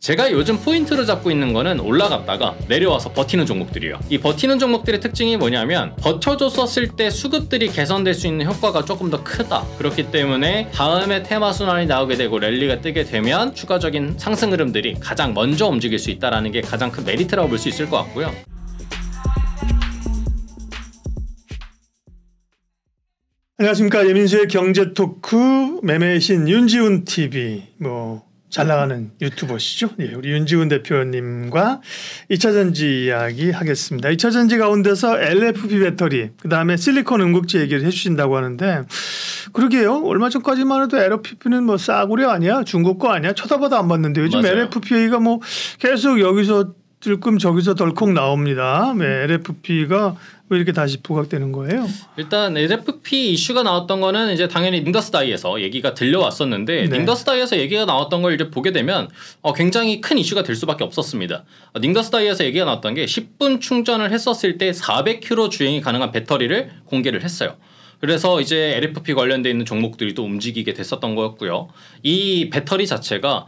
제가 요즘 포인트로 잡고 있는 거는 올라갔다가 내려와서 버티는 종목들이에요. 이 버티는 종목들의 특징이 뭐냐면 버텨줬었을 때 수급들이 개선될 수 있는 효과가 조금 더 크다. 그렇기 때문에 다음에 테마 순환이 나오게 되고 랠리가 뜨게 되면 추가적인 상승 흐름들이 가장 먼저 움직일 수 있다는 게 가장 큰 메리트라고 볼 수 있을 것 같고요. 안녕하십니까. 예민수의 경제토크 매매의 신 윤지훈 TV 잘 나가는 유튜버시죠. 예, 우리 윤지훈 대표님과 2차전지 이야기 하겠습니다. 2차전지 가운데서 LFP 배터리, 그 다음에 실리콘 응급제 얘기를 해주신다고 하는데, 그러게요. 얼마 전까지만 해도 LFP는 뭐 싸구려 아니야? 중국 거 아니야? 쳐다봐도 안 봤는데 요즘 맞아요. LFP가 뭐 계속 여기서 들끔 저기서 덜컥 나옵니다. LFP가 왜 이렇게 다시 부각되는 거예요? 일단 LFP 이슈가 나왔던 거는 이제 당연히 닝더스다이에서 얘기가 들려왔었는데 네. 닝더스다이에서 얘기가 나왔던 걸 이제 보게 되면 굉장히 큰 이슈가 될 수밖에 없었습니다. 닝더스다이에서 얘기가 나왔던 게 10분 충전을 했었을 때 400km 주행이 가능한 배터리를 공개를 했어요. 그래서 이제 LFP 관련돼 있는 종목들이 또 움직이게 됐었던 거였고요. 이 배터리 자체가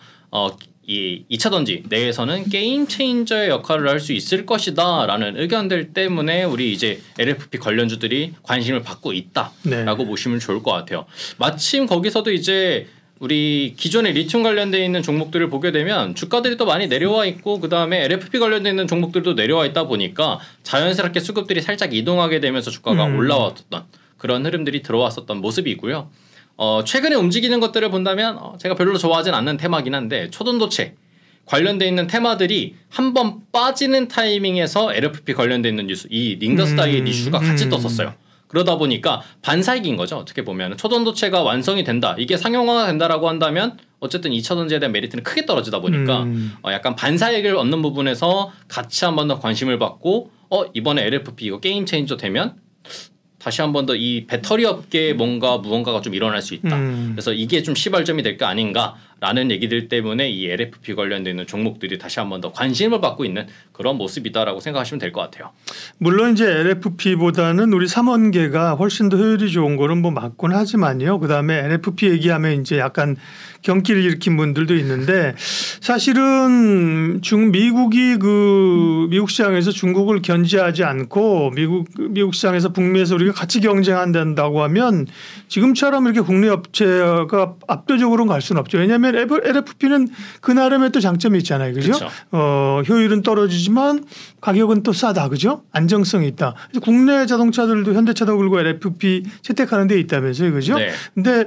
이 2차전지 내에서는 게임 체인저의 역할을 할 수 있을 것이다 라는 의견들 때문에 우리 이제 LFP 관련주들이 관심을 받고 있다라고 네. 보시면 좋을 것 같아요. 마침 거기서도 이제 우리 기존의 리튬 관련돼 있는 종목들을 보게 되면 주가들이 또 많이 내려와 있고 그 다음에 LFP 관련돼 있는 종목들도 내려와 있다 보니까 자연스럽게 수급들이 살짝 이동하게 되면서 주가가 올라왔던 그런 흐름들이 들어왔었던 모습이고요. 최근에 움직이는 것들을 본다면 제가 별로 좋아하진 않는 테마긴 한데 초전도체 관련돼 있는 테마들이 한번 빠지는 타이밍에서 LFP 관련돼 있는 뉴스, 이 닝더스다이의 이슈가 같이 떴었어요. 그러다 보니까 반사이기인 거죠. 어떻게 보면 초전도체가 완성이 된다, 이게 상용화가 된다라고 한다면 어쨌든 2차전지에 대한 메리트는 크게 떨어지다 보니까 약간 반사이익을 얻는 부분에서 같이 한 번 더 관심을 받고 이번에 LFP 이거 게임 체인저 되면 다시 한 번 더 이 배터리 업계에 무언가가 좀 일어날 수 있다. 그래서 이게 좀 시발점이 될 거 아닌가라는 얘기들 때문에 이 LFP 관련돼 있는 종목들이 다시 한 번 더 관심을 받고 있는 그런 모습이다라고 생각하시면 될 것 같아요. 물론 이제 LFP보다는 우리 삼원계가 훨씬 더 효율이 좋은 거는 뭐 맞곤 하지만요. 그 다음에 LFP 얘기하면 이제 약간 경기를 일으킨 분들도 있는데, 사실은 미국이 미국 시장에서 중국을 견제하지 않고 미국 시장에서 북미에서 우리가 같이 경쟁한다고 하면 지금처럼 이렇게 국내 업체가 압도적으로는 갈 수는 없죠. 왜냐하면 LFP는 그 나름의 또 장점이 있잖아요, 그죠? 효율은 떨어지지만 가격은 또 싸다, 그죠? 안정성이 있다. 국내 자동차들도 현대차도 그렇고 LFP 채택하는 데 있다면서요, 그죠? 네. 근데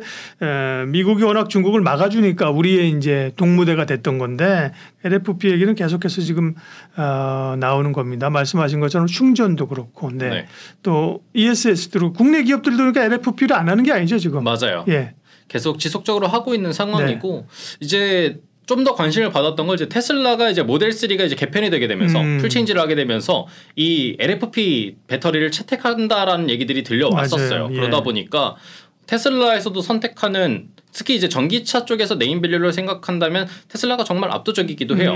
미국이 워낙 중국을 막아주니까 우리의 이제 동무대가 됐던 건데, LFP 얘기는 계속해서 지금 나오는 겁니다. 말씀하신 것처럼 충전도 그렇고, 네. 또 ESS도 국내 기업들도 그러니까 LFP를 안 하는 게 아니죠, 지금. 맞아요. 예. 계속 지속적으로 하고 있는 상황이고, 네. 이제 좀 더 관심을 받았던 건 이제 테슬라가 이제 모델 3가 이제 개편이 되게 되면서 풀체인지를 하게 되면서 이 LFP 배터리를 채택한다라는 얘기들이 들려왔었어요. 예. 그러다 보니까 테슬라에서도 선택하는, 특히 이제 전기차 쪽에서 네임밸류를 생각한다면 테슬라가 정말 압도적이기도 해요.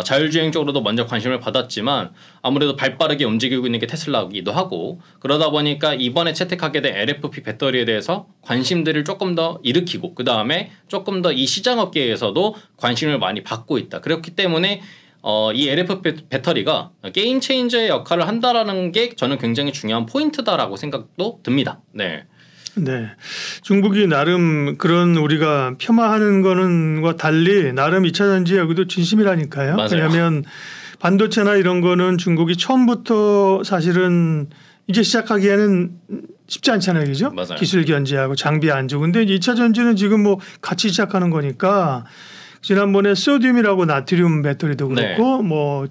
자율주행 쪽으로도 먼저 관심을 받았지만 아무래도 발빠르게 움직이고 있는 게 테슬라이기도 하고, 그러다 보니까 이번에 채택하게 된 LFP 배터리에 대해서 관심들을 조금 더 일으키고 그 다음에 조금 더 이 시장업계에서도 관심을 많이 받고 있다. 그렇기 때문에 이 LFP 배터리가 게임 체인저의 역할을 한다라는 게 저는 굉장히 중요한 포인트다라고 생각도 듭니다. 네. 네, 중국이 나름 그런 우리가 폄하하는 거는과 달리 나름 2차전지 여기도 진심이라니까요. 맞아요. 왜냐하면 반도체나 이런 거는 중국이 처음부터 사실은 이제 시작하기에는 쉽지 않잖아요, 그죠? 맞아요. 기술 견제하고 장비 안 주고. 근데 2차전지는 지금 뭐 같이 시작하는 거니까. 지난번에 소듐이라고 나트륨 배터리도 그렇고, 네.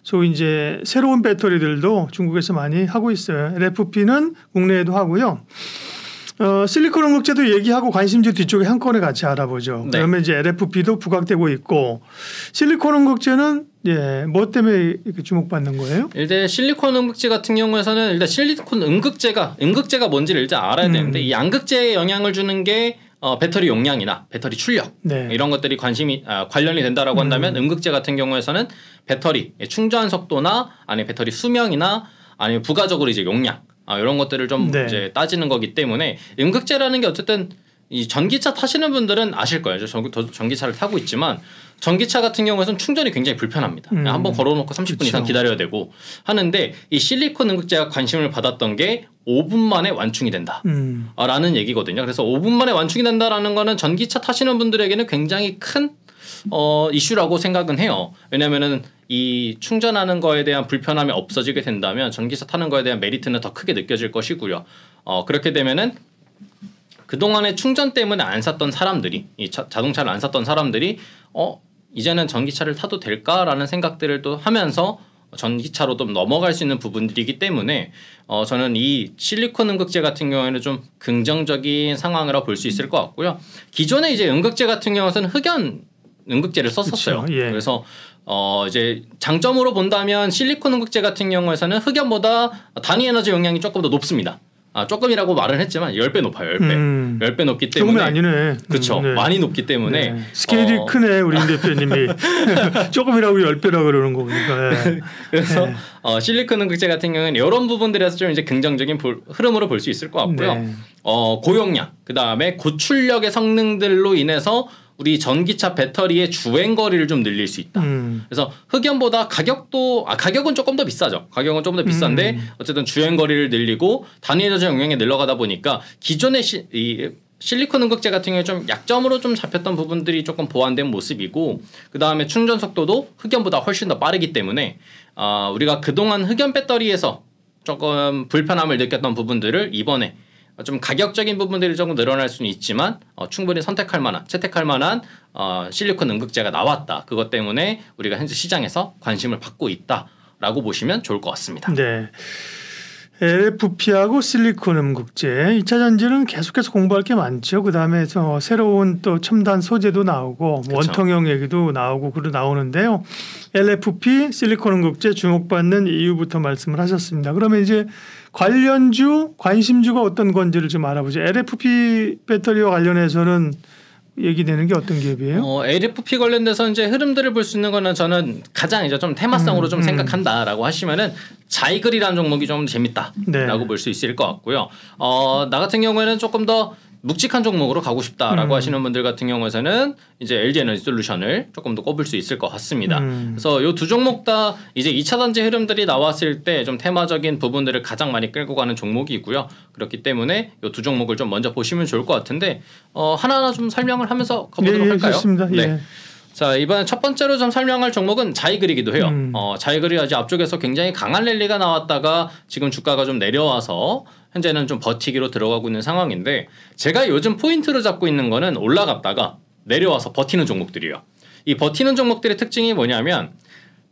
소위 이제 새로운 배터리들도 중국에서 많이 하고 있어요. LFP는 국내에도 하고요. 실리콘 응급제도 얘기하고 관심지 뒤쪽에 한 건에 같이 알아보죠. 네. 그러면 이제 LFP도 부각되고 있고, 실리콘 응급제는 뭐 때문에 이렇게 주목받는 거예요? 일단 실리콘 응급제 같은 경우에서는 일단 실리콘 응급제가 뭔지를 일단 알아야 되는데, 이 양극재에 영향을 주는 게 배터리 용량이나 배터리 출력, 네. 이런 것들이 관련이 된다라고 한다면 응급제 같은 경우에서는 배터리 충전 속도나 아니면 배터리 수명이나 아니면 부가적으로 이제 용량 이런 것들을 좀 네. 이제 따지는 거기 때문에 응급제라는 게 어쨌든 이 전기차 타시는 분들은 아실 거예요. 저도 전기차를 타고 있지만 전기차 같은 경우에는 충전이 굉장히 불편합니다. 한번 걸어놓고 30분 이상 기다려야 되고 하는데 이 실리콘 응급제가 관심을 받았던 게 5분 만에 완충이 된다 라는 얘기거든요. 그래서 5분 만에 완충이 된다라는 거는 전기차 타시는 분들에게는 굉장히 큰 이슈라고 생각은 해요. 왜냐하면은 이 충전하는 거에 대한 불편함이 없어지게 된다면 전기차 타는 거에 대한 메리트는 더 크게 느껴질 것이고요. 그렇게 되면은 그동안에 충전 때문에 안 샀던 사람들이 이 자동차를 안 샀던 사람들이 이제는 전기차를 타도 될까라는 생각들을 또 하면서 전기차로 좀 넘어갈 수 있는 부분들이기 때문에 저는 이 실리콘 응급제 같은 경우에는 좀 긍정적인 상황이라고 볼 수 있을 것 같고요. 기존에 이제 응급제 같은 경우는 흑연 응급제를 썼었어요. 그렇죠. 예. 그래서 이제 장점으로 본다면 실리콘 응급제 같은 경우에서는 흑연보다 단위 에너지 용량이 조금 더 높습니다. 조금이라고 말은 했지만 10배 높아요. 10배. 10배 높기 때문에. 조금이 아니네. 그렇죠. 네. 많이 높기 때문에. 네. 스케일이 크네. 우리 대표님이. 조금이라고 10배라고 그러는 거 보니까. 네. 그래서 실리콘 응급제 같은 경우는 이런 부분들에서 좀 이제 긍정적인 흐름으로 볼 수 있을 것 같고요. 네. 고용량, 그다음에 고출력의 성능들로 인해서 우리 전기차 배터리의 주행 거리를 좀 늘릴 수 있다. 그래서 흑연보다 가격은 조금 더 비싸죠. 가격은 조금 더 비싼데 어쨌든 주행 거리를 늘리고 단위 에너지 용량이 늘어가다 보니까 기존의 이 실리콘 응급제 같은 경우에 좀 약점으로 좀 잡혔던 부분들이 조금 보완된 모습이고 그 다음에 충전 속도도 흑연보다 훨씬 더 빠르기 때문에 우리가 그동안 흑연 배터리에서 조금 불편함을 느꼈던 부분들을 이번에 좀 가격적인 부분들이 조금 늘어날 수는 있지만 충분히 채택할 만한 실리콘 응급제가 나왔다. 그것 때문에 우리가 현재 시장에서 관심을 받고 있다라고 보시면 좋을 것 같습니다. 네. LFP하고 실리콘 응급제 2차 전지는 계속해서 공부할 게 많죠. 그다음에 새로운 또 첨단 소재도 나오고 그쵸. 원통형 얘기도 나오고 나오는데요. LFP 실리콘 응급제 주목받는 이유부터 말씀을 하셨습니다. 그러면 이제 관련주 관심주가 어떤 건지를 좀 알아보죠. LFP 배터리와 관련해서는 얘기되는 게 어떤 기업이에요? LFP 관련돼서 이제 흐름들을 볼 수 있는 거는 저는 가장 이제 좀 테마성으로 좀 생각한다라고 하시면은 자이글이라는 종목이 좀 재밌다라고 네. 볼 수 있을 것 같고요. 나 같은 경우에는 조금 더 묵직한 종목으로 가고 싶다라고 하시는 분들 같은 경우에는 이제 LG 에너지 솔루션을 조금 더 꼽을 수 있을 것 같습니다. 그래서 이 두 종목 다 이제 2차 전지 흐름들이 나왔을 때 좀 테마적인 부분들을 가장 많이 끌고 가는 종목이고요. 그렇기 때문에 이 두 종목을 좀 먼저 보시면 좋을 것 같은데 하나하나 좀 설명을 하면서 가보도록 할까요? 좋습니다. 네. 예. 자, 이번에 첫 번째로 좀 설명할 종목은 자이글이기도 해요. 자이글이 아직 앞쪽에서 굉장히 강한 랠리가 나왔다가 지금 주가가 좀 내려와서 현재는 좀 버티기로 들어가고 있는 상황인데 제가 요즘 포인트로 잡고 있는 거는 올라갔다가 내려와서 버티는 종목들이에요. 이 버티는 종목들의 특징이 뭐냐면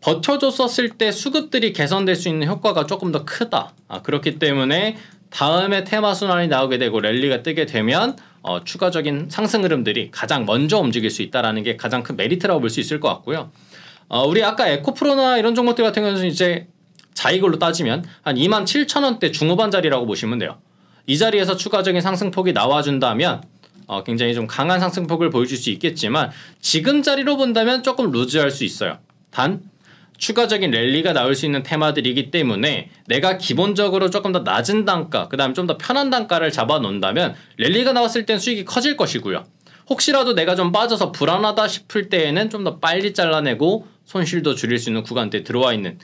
버텨줬었을 때 수급들이 개선될 수 있는 효과가 조금 더 크다. 그렇기 때문에 다음에 테마 순환이 나오게 되고 랠리가 뜨게 되면 추가적인 상승 흐름들이 가장 먼저 움직일 수 있다는 게 가장 큰 메리트라고 볼 수 있을 것 같고요. 우리 아까 에코프로나 이런 종목들 같은 경우는 이제 자이글로 따지면 한 27,000원대 중후반 자리라고 보시면 돼요. 이 자리에서 추가적인 상승폭이 나와준다면 굉장히 좀 강한 상승폭을 보여줄 수 있겠지만 지금 자리로 본다면 조금 루즈할 수 있어요. 단 추가적인 랠리가 나올 수 있는 테마들이기 때문에 내가 기본적으로 조금 더 낮은 단가 그 다음에 좀 더 편한 단가를 잡아 놓는다면 랠리가 나왔을 땐 수익이 커질 것이고요. 혹시라도 내가 좀 빠져서 불안하다 싶을 때에는 좀 더 빨리 잘라내고 손실도 줄일 수 있는 구간대에 들어와 있는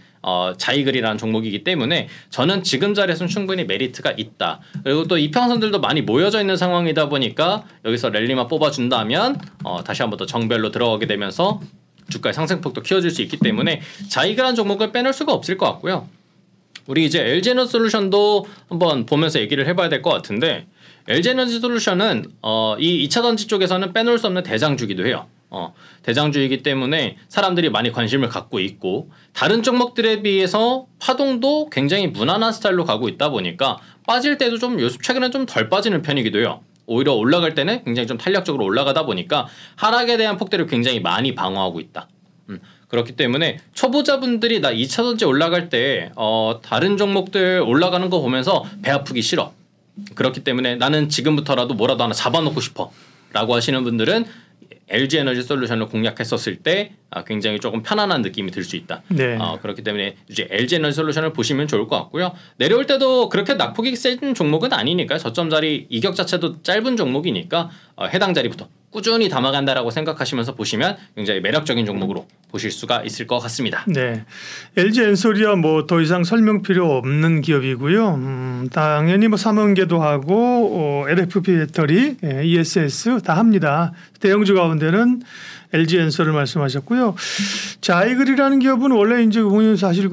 자이글이라는 종목이기 때문에 저는 지금 자리에서는 충분히 메리트가 있다. 그리고 또 이평선들도 많이 모여져 있는 상황이다 보니까 여기서 랠리만 뽑아준다면 다시 한번 더 정별로 들어가게 되면서 주가의 상승폭도 키워줄 수 있기 때문에 자이글한 종목을 빼놓을 수가 없을 것 같고요. 우리 이제 LG 에너지 솔루션도 한번 보면서 얘기를 해봐야 될 것 같은데 LG 에너지 솔루션은 이 2차 전지 쪽에서는 빼놓을 수 없는 대장주기도 해요. 대장주이기 때문에 사람들이 많이 관심을 갖고 있고 다른 종목들에 비해서 파동도 굉장히 무난한 스타일로 가고 있다 보니까 빠질 때도 좀 최근에 좀 덜 빠지는 편이기도 해요. 오히려 올라갈 때는 굉장히 좀 탄력적으로 올라가다 보니까 하락에 대한 폭대를 굉장히 많이 방어하고 있다. 그렇기 때문에 초보자분들이 나 2차 전지 올라갈 때 다른 종목들 올라가는 거 보면서 배 아프기 싫어. 그렇기 때문에 나는 지금부터라도 뭐라도 하나 잡아놓고 싶어 라고 하시는 분들은 LG 에너지 솔루션을 공략했었을 때 굉장히 조금 편안한 느낌이 들 수 있다. 네. 그렇기 때문에 이제 LG 에너지 솔루션을 보시면 좋을 것 같고요. 내려올 때도 그렇게 낙폭이 센 종목은 아니니까 저점 자리 이격 자체도 짧은 종목이니까 해당 자리부터 꾸준히 담아간다라고 생각하시면서 보시면 굉장히 매력적인 종목으로 보실 수가 있을 것 같습니다. 네, LG 엔솔이야 뭐 더 이상 설명 필요 없는 기업이고요. 당연히 뭐 삼원계도 하고 LFP 배터리, ESS 다 합니다. 대형주 가운데는 LG 엔솔을 말씀하셨고요. 자이글이라는 기업은 원래 이제 보면 사실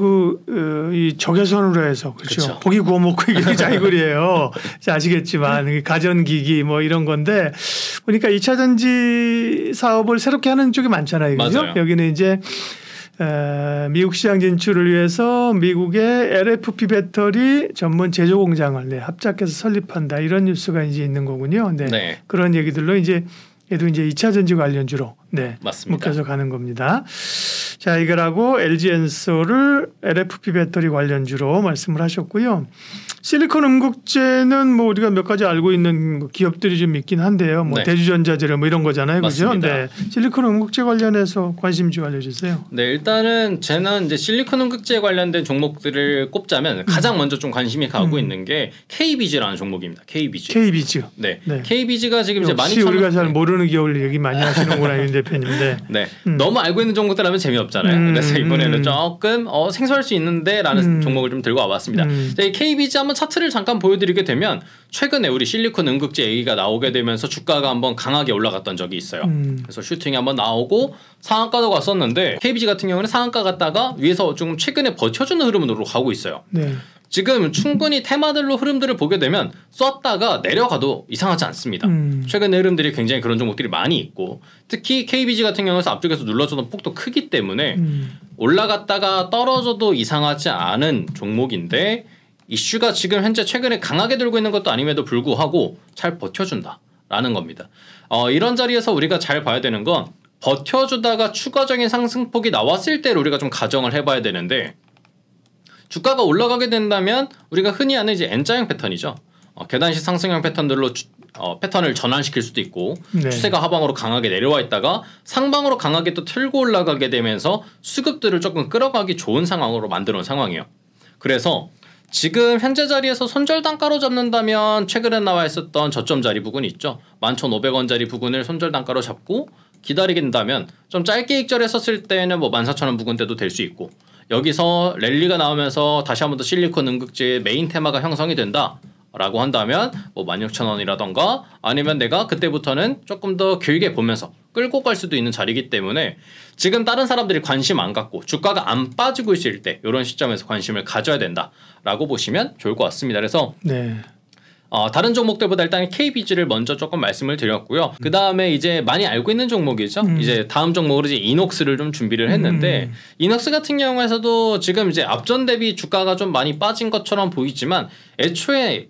이 적외선으로 해서 그렇죠. 고기 구워 먹고 이게 자이글이에요. 아시겠지만 가전기기 뭐 이런 건데 보니까 2차 전지 사업을 새롭게 하는 쪽이 많잖아요. 그죠? 여기는 이제 미국 시장 진출을 위해서 미국의 LFP 배터리 전문 제조 공장을 합작해서 설립한다 이런 뉴스가 이제 있는 거군요. 네. 그런 얘기들로 이제 얘도 이제 2차 전지 관련주로 맞습니다. 묶여서 가는 겁니다. 자, 이거라고 LG 엔솔을 LFP 배터리 관련주로 말씀을 하셨고요. 실리콘 음극재는 뭐 우리가 몇 가지 알고 있는 기업들이 좀 있긴 한데요. 뭐 대주전자재료 뭐 이런 거잖아요. 그죠? 네. 실리콘 음극재 관련해서 관심 좀 알려주세요. 네, 일단은 저는 이제 실리콘 음극재 관련된 종목들을 꼽자면 가장 먼저 좀 관심이 가고 있는 게 KBG라는 종목입니다. KBG. 네. KBG가 지금 이제 많이 우리가 잘 모르는 기업을 얘기 많이 하시는구나 윤 대표님. 네. 너무 알고 있는 종목들 하면 재미없잖아요. 그래서 이번에는 조금 생소할 수 있는데라는 종목을 좀 들고 와봤습니다. 자, 이 KBG 한번 차트를 잠깐 보여드리게 되면 최근에 우리 실리콘 음극재 얘기가 나오게 되면서 주가가 한번 강하게 올라갔던 적이 있어요. 그래서 슈팅이 한번 나오고 상한가도 갔었는데 KBG 같은 경우는 상한가 갔다가 위에서 좀 최근에 버텨주는 흐름으로 가고 있어요. 네. 지금 충분히 테마들로 흐름들을 보게 되면 쐈다가 내려가도 이상하지 않습니다. 최근 흐름들이 굉장히 그런 종목들이 많이 있고 특히 KBG 같은 경우에서 앞쪽에서 눌러주는 폭도 크기 때문에 올라갔다가 떨어져도 이상하지 않은 종목인데 이슈가 지금 현재 최근에 강하게 들고 있는 것도 아님에도 불구하고 잘 버텨준다라는 겁니다. 이런 자리에서 우리가 잘 봐야 되는 건 버텨주다가 추가적인 상승폭이 나왔을 때를 우리가 좀 가정을 해봐야 되는데 주가가 올라가게 된다면 우리가 흔히 아는 이제 N자형 패턴이죠. 계단식 상승형 패턴들로 패턴을 전환시킬 수도 있고 추세가 하방으로 강하게 내려와 있다가 상방으로 강하게 또 틀고 올라가게 되면서 수급들을 조금 끌어가기 좋은 상황으로 만들어 놓은 상황이에요. 그래서 지금 현재 자리에서 손절 단가로 잡는다면 최근에 나와 있었던 저점 자리 부분이 있죠. 11,500원짜리 부분을 손절 단가로 잡고 기다리게 된다면 좀 짧게 익절했었을 때는 뭐 14,000원 부근대도 될 수 있고 여기서 랠리가 나오면서 다시 한번 더 실리콘 음극재의 메인 테마가 형성이 된다라고 한다면 뭐 16,000원이라던가 아니면 내가 그때부터는 조금 더 길게 보면서 끌고 갈 수도 있는 자리이기 때문에 지금 다른 사람들이 관심 안 갖고 주가가 안 빠지고 있을 때 이런 시점에서 관심을 가져야 된다라고 보시면 좋을 것 같습니다. 그래서 다른 종목들보다 일단 KBG를 먼저 조금 말씀을 드렸고요. 그 다음에 이제 많이 알고 있는 종목이죠. 이제 다음 종목으로 이제 이녹스를 좀 준비를 했는데 이녹스 같은 경우에서도 지금 이제 앞전 대비 주가가 좀 많이 빠진 것처럼 보이지만 애초에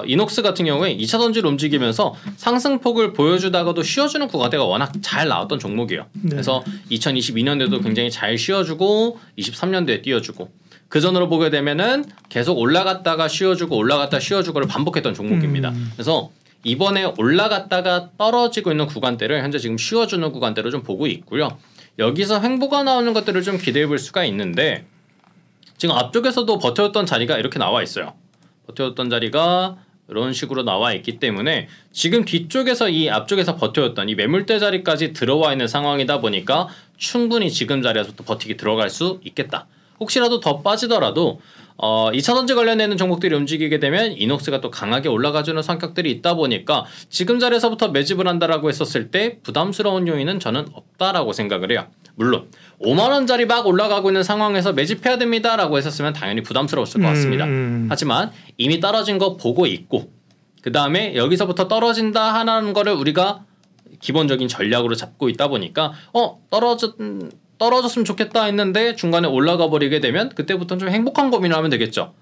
이녹스 같은 경우에 2차 전지를 움직이면서 상승폭을 보여주다가도 쉬어주는 구간대가 워낙 잘 나왔던 종목이에요. 그래서 2022년도에도 굉장히 잘 쉬어주고 23년도에 띄워주고 그 전으로 보게 되면은 계속 올라갔다가 쉬어주고 올라갔다 쉬어주고를 반복했던 종목입니다. 그래서 이번에 올라갔다가 떨어지고 있는 구간대를 현재 지금 쉬어주는 구간대로 좀 보고 있고요. 여기서 횡보가 나오는 것들을 좀 기대해 볼 수가 있는데 지금 앞쪽에서도 버텨왔던 자리가 이렇게 나와 있어요. 버텨왔던 자리가 이런 식으로 나와 있기 때문에 지금 뒤쪽에서 이 앞쪽에서 버텨왔던 이 매물대 자리까지 들어와 있는 상황이다 보니까 충분히 지금 자리에서부터 버티기 들어갈 수 있겠다. 혹시라도 더 빠지더라도 2차 전지 관련되는 종목들이 움직이게 되면 이녹스가 또 강하게 올라가주는 성격들이 있다 보니까 지금 자리에서부터 매집을 한다라고 했었을 때 부담스러운 요인은 저는 없다라고 생각을 해요. 물론 5만원짜리 막 올라가고 있는 상황에서 매집해야 됩니다라고 했었으면 당연히 부담스러웠을 것 같습니다. 하지만 이미 떨어진 거 보고 있고 그 다음에 여기서부터 떨어진다 하는 거를 우리가 기본적인 전략으로 잡고 있다 보니까 떨어졌으면 좋겠다 했는데 중간에 올라가 버리게 되면 그때부터는 좀 행복한 고민을 하면 되겠죠.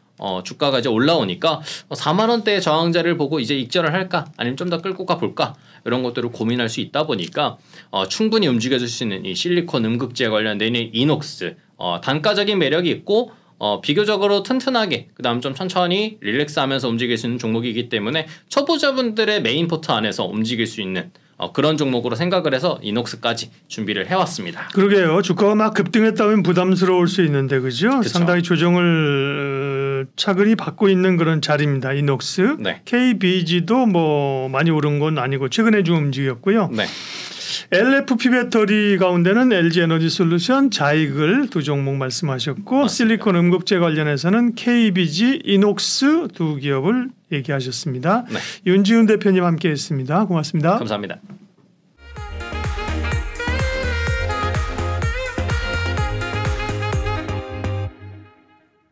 주가가 이제 올라오니까 4만원대의 저항자를 보고 이제 익절을 할까 아니면 좀 더 끌고 가볼까 이런 것들을 고민할 수 있다 보니까 충분히 움직여줄 수 있는 이 실리콘 음극재 관련된 이녹스 단가적인 매력이 있고 비교적으로 튼튼하게 그 다음 좀 천천히 릴렉스하면서 움직일 수 있는 종목이기 때문에 초보자분들의 메인 포트 안에서 움직일 수 있는 그런 종목으로 생각을 해서 이녹스까지 준비를 해왔습니다. 그러게요. 주가가 막 급등했다면 부담스러울 수 있는데 그죠? 그쵸. 상당히 조정을 차근히 받고 있는 그런 자리입니다. 이녹스. 네. KBG도 뭐 많이 오른 건 아니고 최근에 좀 움직였고요. 네. LFP 배터리 가운데는 LG에너지솔루션, 자이글 두 종목 말씀하셨고 맞습니다. 실리콘 음극재 관련해서는 KBG, 이녹스 두 기업을 얘기하셨습니다. 네. 윤지훈 대표님 함께했습니다. 고맙습니다. 감사합니다.